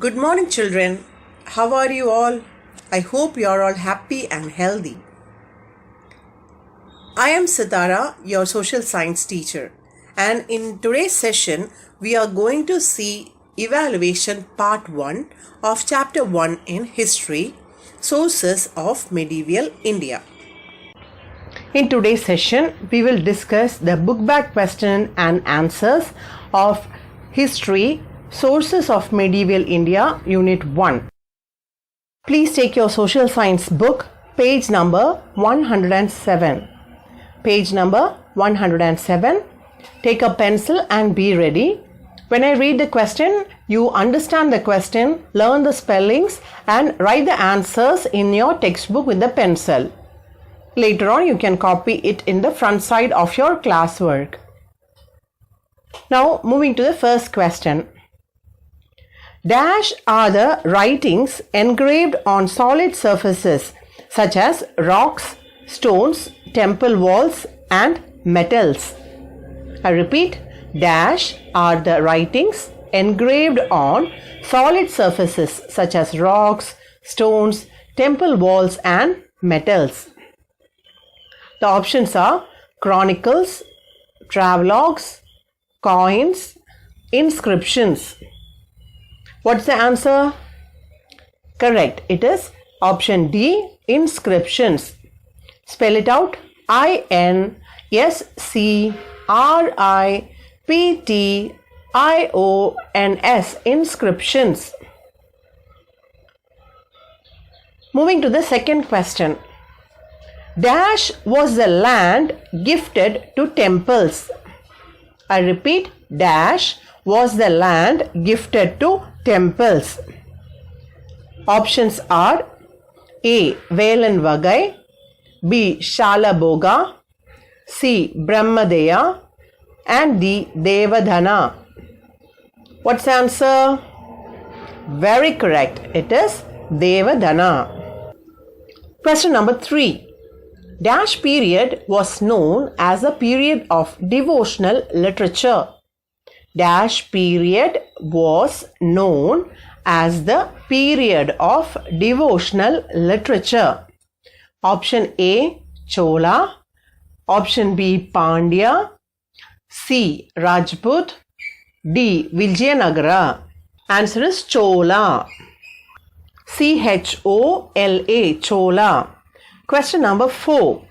Good morning, children. How are you all? I hope you are all happy and healthy. I am Sitara, your social science teacher, and in today's session, we are going to see evaluation part 1 of chapter 1 in history, sources of medieval India. In today's session, we will discuss the book back question and answers of history, sources of medieval India, unit 1. Please take your social science book, page number 107. Page number 107. Take a pencil and be ready. When I read the question, you understand the question, learn the spellings and write the answers in your textbook with the pencil. Later on, you can copy it in the front side of your classwork. Now, moving to the first question. Dash are the writings engraved on solid surfaces such as rocks, stones, temple walls and metals. I repeat, dash are the writings engraved on solid surfaces such as rocks, stones, temple walls and metals. The options are chronicles, travelogues, coins, inscriptions. What's the answer? Correct. It is option D, inscriptions. Spell it out. INSCRIPTIONS. Inscriptions. Moving to the second question. Dash was the land gifted to temples. I repeat, dash was the land gifted to temples. Options are A. Velan Vagai, B. Shalabhoga, C. Brahmadeya and D. Devadhana. What's the answer? Very correct. It is Devadhana. Question number 3. Dash period was known as a period of devotional literature. Dash period was known as the period of devotional literature. Option A, Chola. Option B, Pandya. C, Rajput. D, Vijayanagara. Answer is Chola. CHOLA, Chola. Question number 4.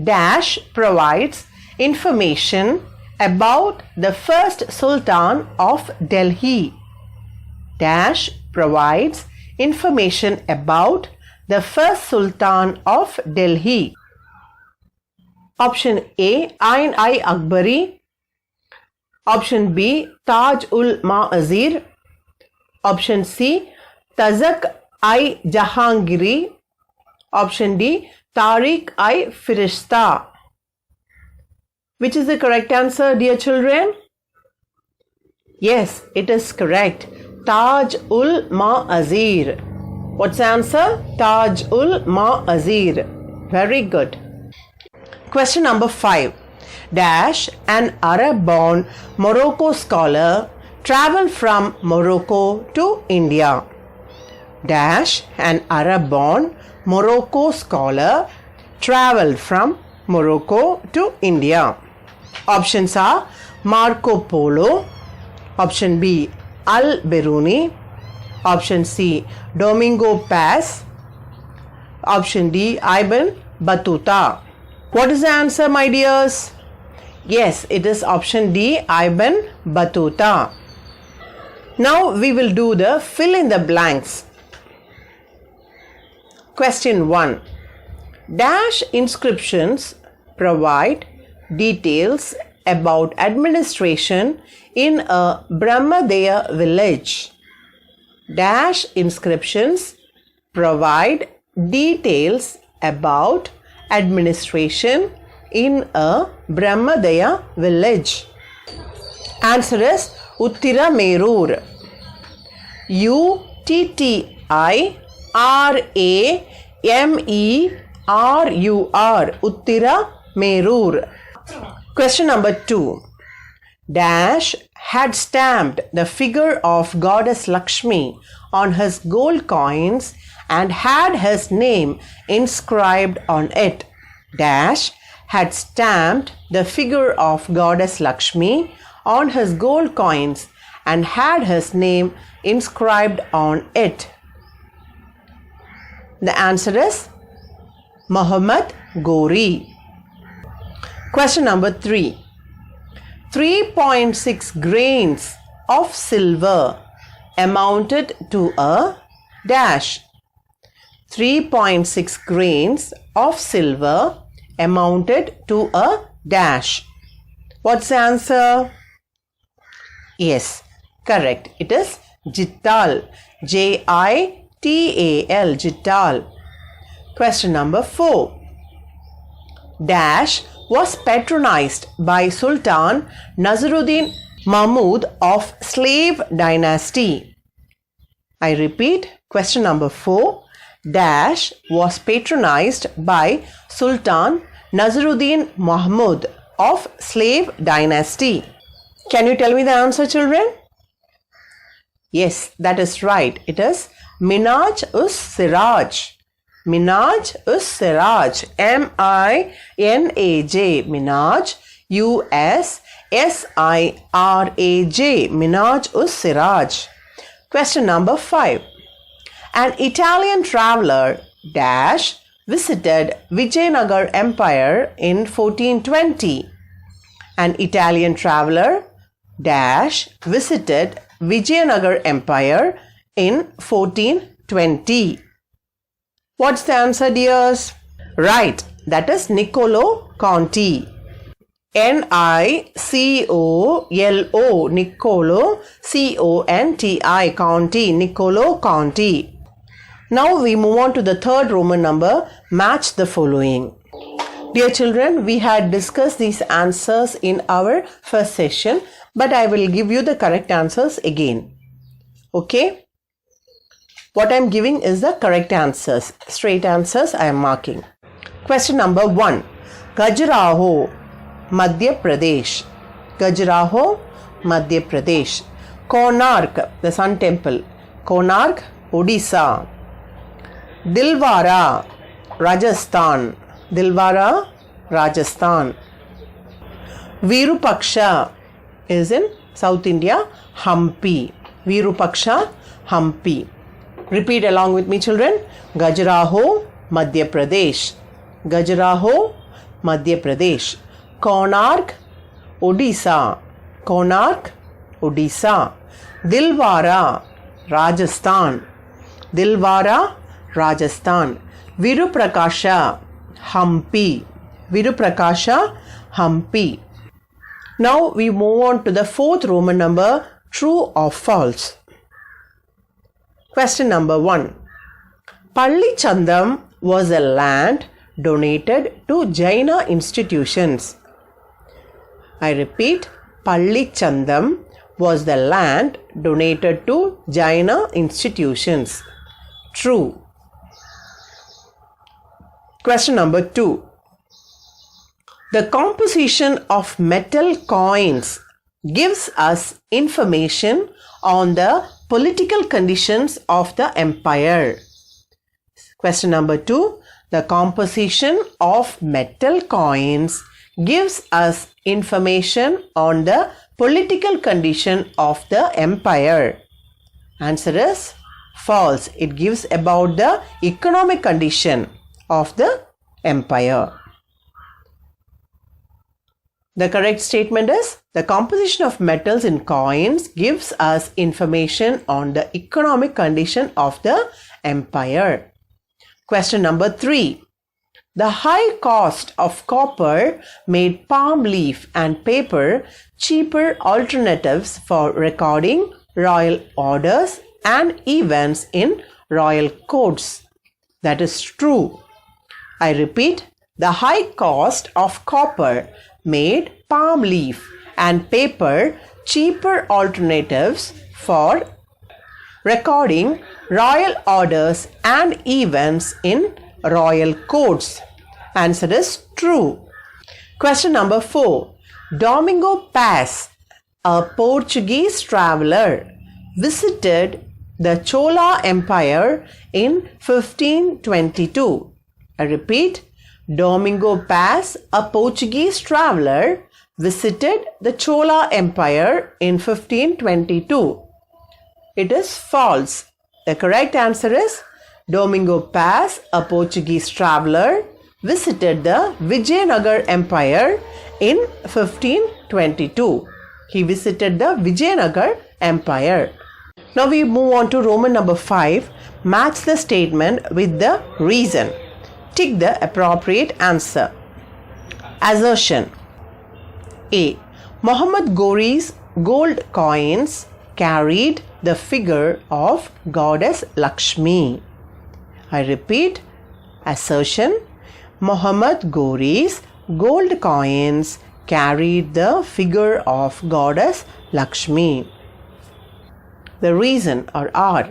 Dash provides information about the first Sultan of Delhi. Dash provides information about the first Sultan of Delhi. Option A, Ain-i Akbari. Option B, Taj-ul-Ma'azir. Option C, Tazak-i-Jahangiri. Option D, Tariq-i-Firishta. Which is the correct answer, dear children? Yes, it is correct. Taj-ul-Ma'azir. What's the answer? Taj-ul-Ma'azir. Very good. Question number 5. Dash, an Arab-born Morocco scholar, traveled from Morocco to India. Dash, an Arab-born Morocco scholar, traveled from Morocco to India. Options are Marco Polo. Option B, Al-Biruni. Option C, Domingo Paz. Option D, Ibn Battuta. What is the answer, my dears? Yes, it is option D, Ibn Battuta. Now we will do the fill in the blanks. Question 1. Dash inscriptions provide details about administration in a Brahmadeya village. Dash inscriptions provide details about administration in a Brahmadeya village. Answer is Uttira Merur. UTTIRAMERUR. Uttira Merur. Question number 2. Dash had stamped the figure of goddess Lakshmi on his gold coins and had his name inscribed on it. Dash had stamped the figure of goddess Lakshmi on his gold coins and had his name inscribed on it. The answer is Muhammad Ghori. Question number 3. 3.6 grains of silver amounted to a dash. 3.6 grains of silver amounted to a dash. What's the answer? Yes, correct. It is Jittal. Jittal. Jittal. Question number 4. Dash was patronized by Sultan Nazaruddin Mahmud of Slave Dynasty. I repeat, question number 4. Dash was patronized by Sultan Nazaruddin Mahmud of Slave Dynasty. Can you tell me the answer, children? Yes, that is right. It is Minaj-us-Siraj. Minaj-us-Siraj. M-I-N-A-J. Minaj. U-S-S-I-R-A-J. Minaj-us-Siraj. Question number 5. An Italian traveler dash visited Vijayanagar Empire in 1420. An Italian traveler dash visited Vijayanagar Empire in 1420. What's the answer, dears? Right, that is Niccolo Conti. N-I-C-O-L-O, Niccolo, C-O-N-T-I, Conti, Niccolo Conti. Now we move on to the third Roman number, match the following. Dear children, we had discussed these answers in our first session, but I will give you the correct answers again. Okay? What I am giving is the correct answers. Straight answers I am marking. Question number 1. Khajuraho, Madhya Pradesh. Khajuraho, Madhya Pradesh. Konark, the Sun Temple. Konark, Odisha. Dilwara, Rajasthan. Dilwara, Rajasthan. Virupaksha is in South India. Hampi. Virupaksha, Hampi. Repeat along with me, children. Khajuraho, Madhya Pradesh. Khajuraho, Madhya Pradesh. Konark, Odisha. Konark, Odisha. Dilwara, Rajasthan. Dilwara, Rajasthan. Viruprakasha, Hampi. Viruprakasha, Hampi. Now we move on to the fourth Roman number, true or false. Question number 1. Pallichandam was a land donated to Jaina institutions. I repeat, Pallichandam was the land donated to Jaina institutions. True. Question number 2. The composition of metal coins gives us information on the political conditions of the empire. Question number 2. The composition of metal coins gives us information on the political condition of the empire. Answer is false. It gives about the economic condition of the empire. The correct statement is the composition of metals in coins gives us information on the economic condition of the empire. Question number 3. The high cost of copper made palm leaf and paper cheaper alternatives for recording royal orders and events in royal courts. That is true. I repeat, the high cost of copper made palm leaf and paper cheaper alternatives for recording royal orders and events in royal courts. Answer is true. Question number 4. Domingo Pass a Portuguese traveler, visited the Chola Empire in 1522. I repeat, Domingo Paz, a Portuguese traveler, visited the Chola Empire in 1522. It is false. The correct answer is Domingo Paz, a Portuguese traveler, visited the Vijayanagar Empire in 1522. He visited the Vijayanagar Empire. Now we move on to Roman number 5. Match the statement with the reason. Tick the appropriate answer. Assertion. A. Muhammad Ghori's gold coins carried the figure of goddess Lakshmi. I repeat, assertion. Muhammad Ghori's gold coins carried the figure of goddess Lakshmi. The reason or R.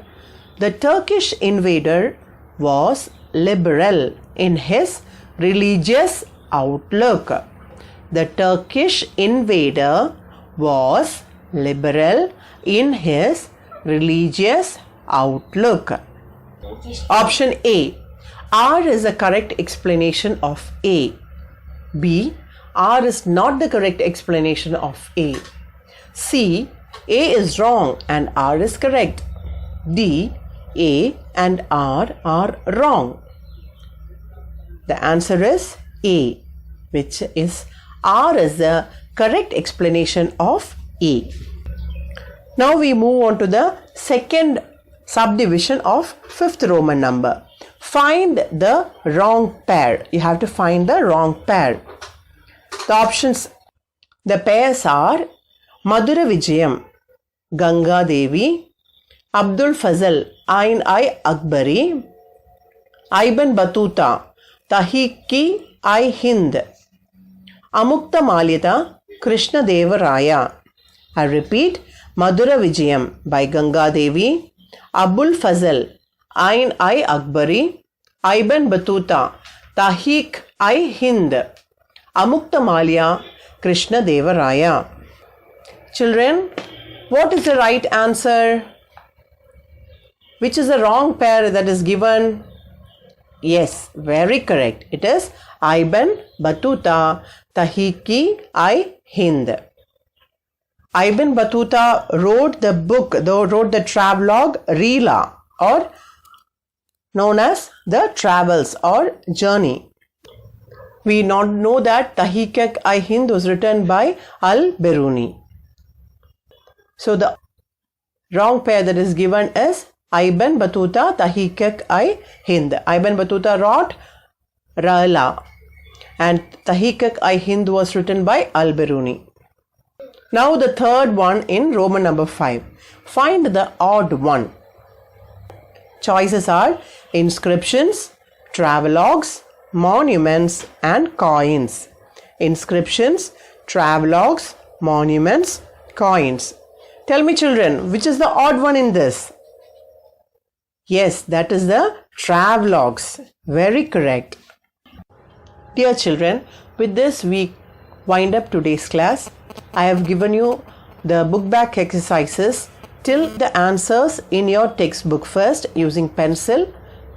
The Turkish invader was liberal in his religious outlook. The Turkish invader was liberal in his religious outlook. Option A. R is the correct explanation of A. B. R is not the correct explanation of A. C. A is wrong and R is correct. D. A and R are wrong. The answer is A, which is R is the correct explanation of A. Now we move on to the second subdivision of fifth Roman number. Find the wrong pair. You have to find the wrong pair. The options, the pairs are Madura Vijayam, Ganga Devi, Abdul Fazal, Ain-i Akbari, Ibn Battuta, Tahiki-i-Hind, Amukta Malyata, Krishna Deva Raya. I repeat, Madura Vijayam by Ganga Devi, Abul Fazal, Ain-i Akbari, Ibn Battuta, Tahik-i-Hind, Amukta Malya, Krishna Deva Raya. Children, what is the right answer? Which is the wrong pair that is given? Yes, very correct. It is Ibn Battuta, Tahiki-i-Hind. Ibn Battuta wrote the book, wrote the travelogue Rila, or known as the Travels or Journey. We not know that Tahik-i-Hind was written by Al-Biruni. So the wrong pair that is given is Ibn Battuta, Tahik-i-Hind. Ibn Battuta wrote Rila and Tahik-i-Hind was written by Al-Biruni. Now the third one in Roman number 5. Find the odd one. Choices are inscriptions, travelogues, monuments and coins. Inscriptions, travelogues, monuments, coins. Tell me children, which is the odd one in this? Yes, that is the travelogues. Very correct. Dear children, with this we wind up today's class. I have given you the book back exercises till the answers in your textbook. First, using pencil,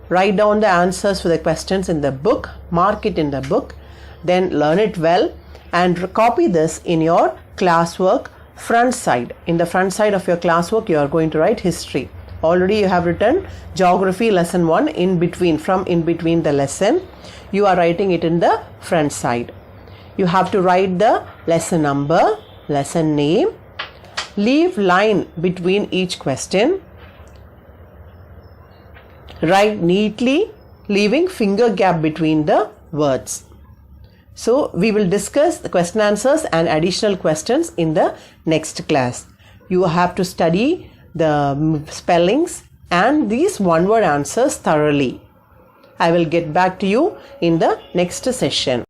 write down the answers for the questions in the book, mark it in the book, then learn it well and copy this in your classwork front side. In the front side of your classwork, you are going to write history. Already you have written geography lesson 1 in between the lesson. You are writing it in the front side. You have to write the lesson number, lesson name, leave line between each question, write neatly, leaving finger gap between the words. So we will discuss the question answers and additional questions in the next class. You have to study the spellings and these one word answers thoroughly. I will get back to you in the next session.